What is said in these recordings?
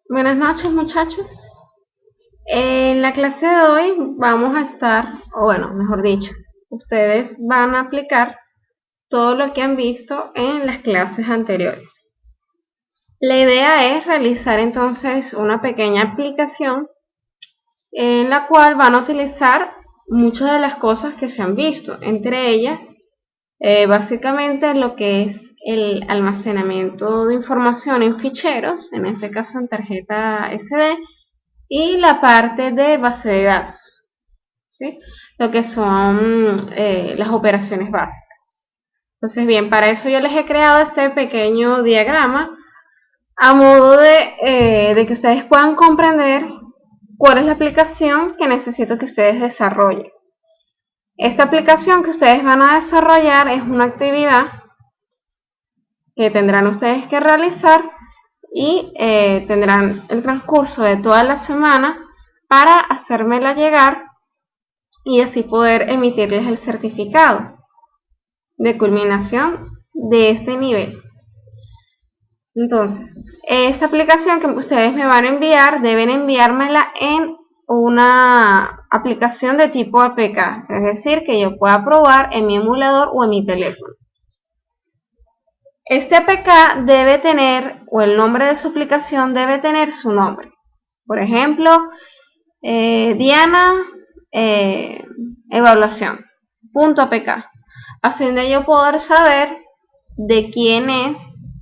Buenas noches, muchachos. En la clase de hoy vamos a estar, o bueno, mejor dicho, ustedes van a aplicar todo lo que han visto en las clases anteriores. La idea es realizar entonces una pequeña aplicación en la cual van a utilizar muchas de las cosas que se han visto, entre ellas básicamente lo que es el almacenamiento de información en ficheros, en este caso en tarjeta SD, y la parte de base de datos, ¿sí? Lo que son las operaciones básicas. Entonces, bien, para eso yo les he creado este pequeño diagrama a modo de que ustedes puedan comprender cuál es la aplicación que necesito que ustedes desarrollen. Esta aplicación que ustedes van a desarrollar es una actividad que tendrán ustedes que realizar y tendrán el transcurso de toda la semana para hacérmela llegar y así poder emitirles el certificado de culminación de este nivel. Entonces, esta aplicación que ustedes me van a enviar, deben enviármela en una aplicación de tipo APK, es decir, que yo pueda probar en mi emulador o en mi teléfono. Este APK debe tener, o el nombre de su aplicación debe tener su nombre. Por ejemplo, Diana evaluación .apk, a fin de yo poder saber de quién es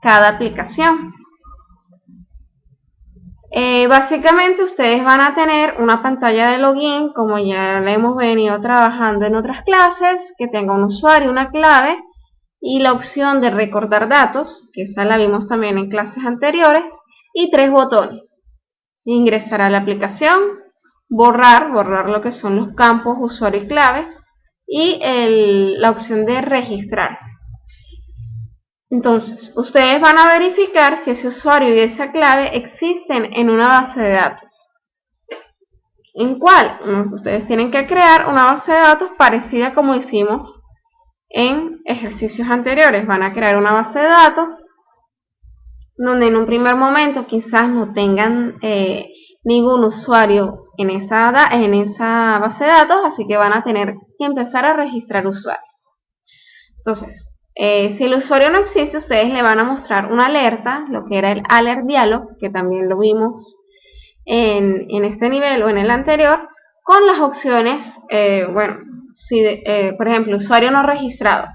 cada aplicación. Básicamente ustedes van a tener una pantalla de login, como ya la hemos venido trabajando en otras clases, que tenga un usuario, una clave y la opción de recordar datos, que esa la vimos también en clases anteriores, y 3 botones: ingresar a la aplicación, borrar lo que son los campos usuario y clave, y la opción de registrarse. Entonces, ustedes van a verificar si ese usuario y esa clave existen en una base de datos. ¿En cuál? Ustedes tienen que crear una base de datos parecida como hicimos en ejercicios anteriores. Van a crear una base de datos donde en un primer momento quizás no tengan ningún usuario en esa base de datos, así que van a tener que empezar a registrar usuarios. Entonces, si el usuario no existe, ustedes le van a mostrar una alerta, lo que era el alert dialog, que también lo vimos en este nivel o en el anterior, con las opciones, por ejemplo, usuario no registrado,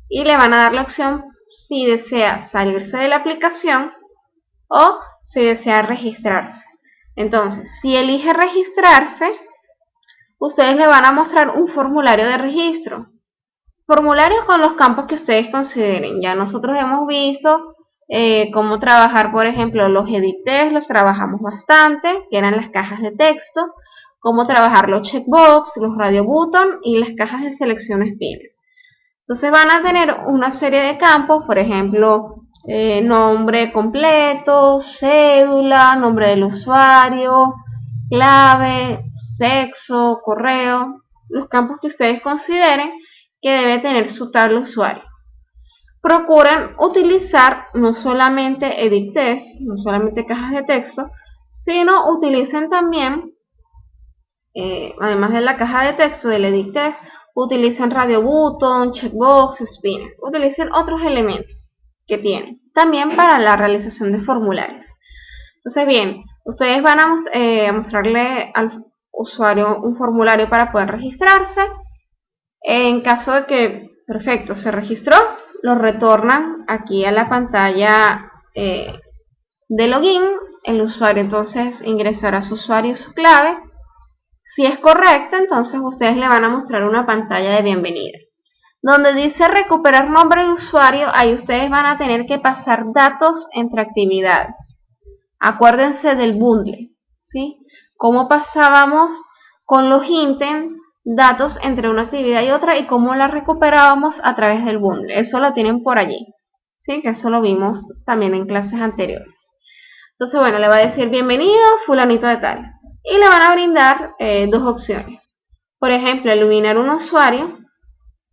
y le van a dar la opción si desea salirse de la aplicación o si desea registrarse. Entonces, si elige registrarse, ustedes le van a mostrar un formulario de registro. Formulario con los campos que ustedes consideren. Ya nosotros hemos visto cómo trabajar, por ejemplo, los edit text, los trabajamos bastante, que eran las cajas de texto, cómo trabajar los checkbox, los radio button y las cajas de selección spinner. Entonces van a tener una serie de campos, por ejemplo, nombre completo, cédula, nombre del usuario, clave, sexo, correo, los campos que ustedes consideren que debe tener su tal usuario. Procuren utilizar no solamente edit text, no solamente cajas de texto, sino utilicen también, además de la caja de texto del edit text, utilicen radio button, checkbox, spinner, utilicen otros elementos que tienen, también para la realización de formularios. Entonces, bien, ustedes van a mostrarle al usuario un formulario para poder registrarse. En caso de que, perfecto, se registró, lo retornan aquí a la pantalla de login. El usuario entonces ingresará su usuario y su clave. Si es correcta, entonces ustedes le van a mostrar una pantalla de bienvenida. Donde dice recuperar nombre de usuario, ahí ustedes van a tener que pasar datos entre actividades. Acuérdense del bundle, ¿sí? Cómo pasábamos con los intent datos entre una actividad y otra y cómo la recuperábamos a través del bundle. Eso lo tienen por allí, ¿sí? Que eso lo vimos también en clases anteriores. Entonces, bueno, le va a decir bienvenido fulanito de tal. Y le van a brindar dos opciones. Por ejemplo, eliminar un usuario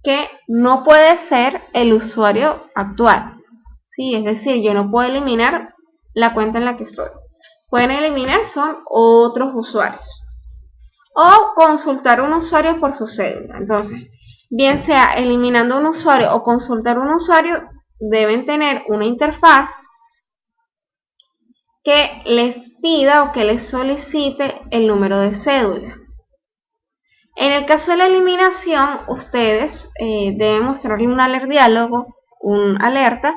que no puede ser el usuario actual, ¿sí? Es decir, yo no puedo eliminar la cuenta en la que estoy. pueden eliminar son otros usuarios. O consultar un usuario por su cédula. Entonces, bien sea eliminando un usuario o consultar un usuario, deben tener una interfaz que les pida o que les solicite el número de cédula. En el caso de la eliminación, ustedes deben mostrarle un diálogo, un alerta,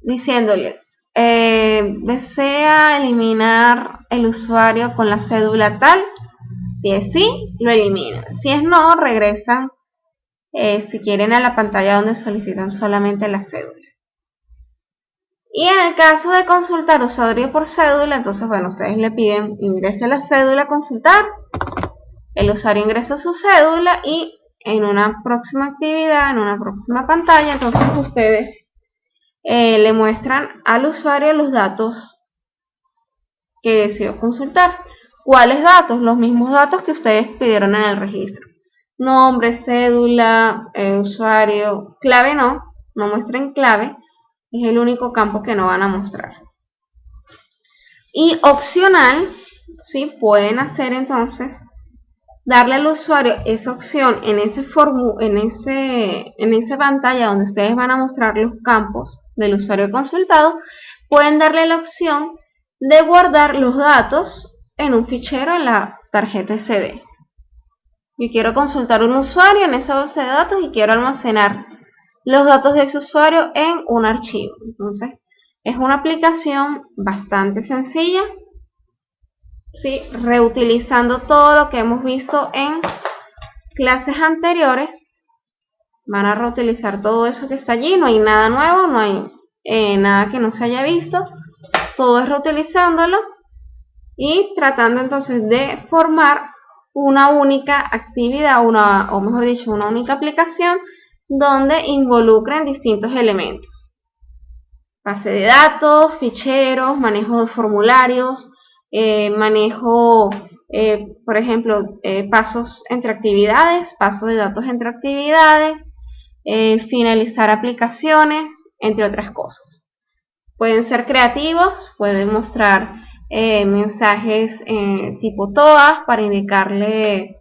diciéndole, ¿desea eliminar el usuario con la cédula tal? Si es sí, lo eliminan. Si es no, regresan, si quieren, a la pantalla donde solicitan solamente la cédula. Y en el caso de consultar usuario por cédula, entonces, bueno, ustedes le piden, ingrese la cédula a consultar, el usuario ingresa su cédula y en una próxima actividad, en una próxima pantalla, entonces ustedes le muestran al usuario los datos que decidió consultar. ¿Cuáles datos? Los mismos datos que ustedes pidieron en el registro. Nombre, cédula, usuario, clave no muestren clave, es el único campo que no van a mostrar. Y opcional, ¿sí? Pueden hacer entonces, darle al usuario esa opción en esa pantalla donde ustedes van a mostrar los campos del usuario consultado, pueden darle la opción de guardar los datos en un fichero en la tarjeta SD. Yo quiero consultar un usuario en esa base de datos y quiero almacenar los datos de ese usuario en un archivo. Entonces, es una aplicación bastante sencilla, ¿sí? Reutilizando todo lo que hemos visto en clases anteriores. Van a reutilizar todo eso que está allí, no hay nada nuevo, no hay nada que no se haya visto, todo es reutilizándolo y tratando entonces de formar una única actividad, o mejor dicho, una única aplicación donde involucren distintos elementos: base de datos, ficheros, manejo de formularios, manejo, por ejemplo, pasos entre actividades, pasos de datos entre actividades, finalizar aplicaciones, entre otras cosas. Pueden ser creativos, pueden mostrar mensajes tipo TOA para indicarle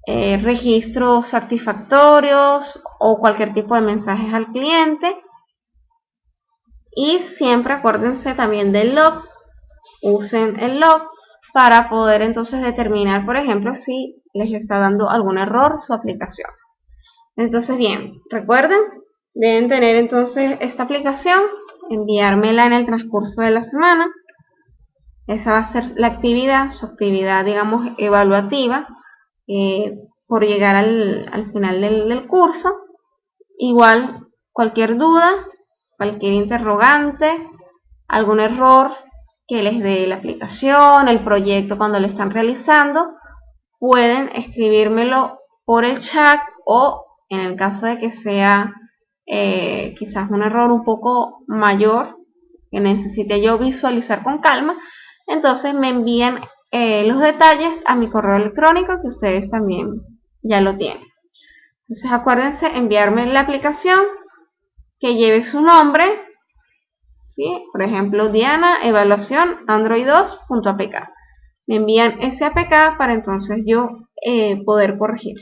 registros satisfactorios o cualquier tipo de mensajes al cliente. Y siempre acuérdense también del log, usen el log para poder entonces determinar, por ejemplo, si les está dando algún error su aplicación. Entonces, bien, recuerden, deben tener entonces esta aplicación, enviármela en el transcurso de la semana. Esa va a ser la actividad, su actividad, digamos, evaluativa, por llegar al final del curso. Igual, cualquier duda, cualquier interrogante, algún error que les dé la aplicación, el proyecto cuando lo están realizando, pueden escribírmelo por el chat, o en el caso de que sea quizás un error un poco mayor que necesite yo visualizar con calma, entonces me envían los detalles a mi correo electrónico, que ustedes también ya lo tienen. Entonces acuérdense enviarme la aplicación que lleve su nombre, ¿sí? Por ejemplo, Diana evaluación android 2.apk. Me envían ese APK para entonces yo poder corregir.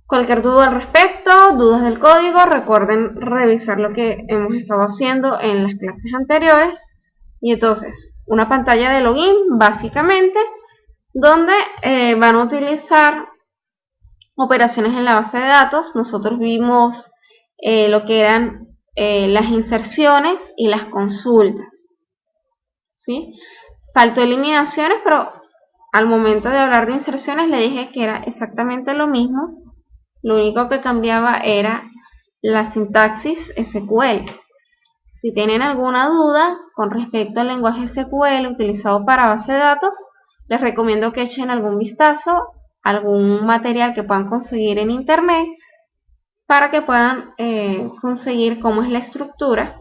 Cualquier duda al respecto, dudas del código, recuerden revisar lo que hemos estado haciendo en las clases anteriores. Y entonces, una pantalla de login básicamente, donde van a utilizar operaciones en la base de datos. Nosotros vimos lo que eran las inserciones y las consultas, ¿sí? Faltó eliminaciones, pero al momento de hablar de inserciones le dije que era exactamente lo mismo. Lo único que cambiaba era la sintaxis SQL. Si tienen alguna duda con respecto al lenguaje SQL utilizado para base de datos, les recomiendo que echen algún vistazo, algún material que puedan conseguir en internet, para que puedan conseguir cómo es la estructura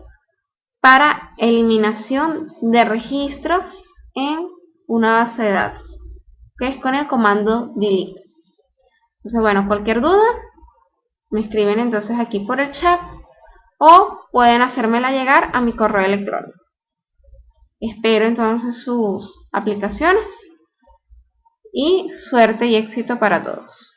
para eliminación de registros en una base de datos, que es con el comando delete. Entonces, bueno, cualquier duda me escriben entonces aquí por el chat, o pueden hacérmela llegar a mi correo electrónico. Espero entonces sus aplicaciones y suerte y éxito para todos.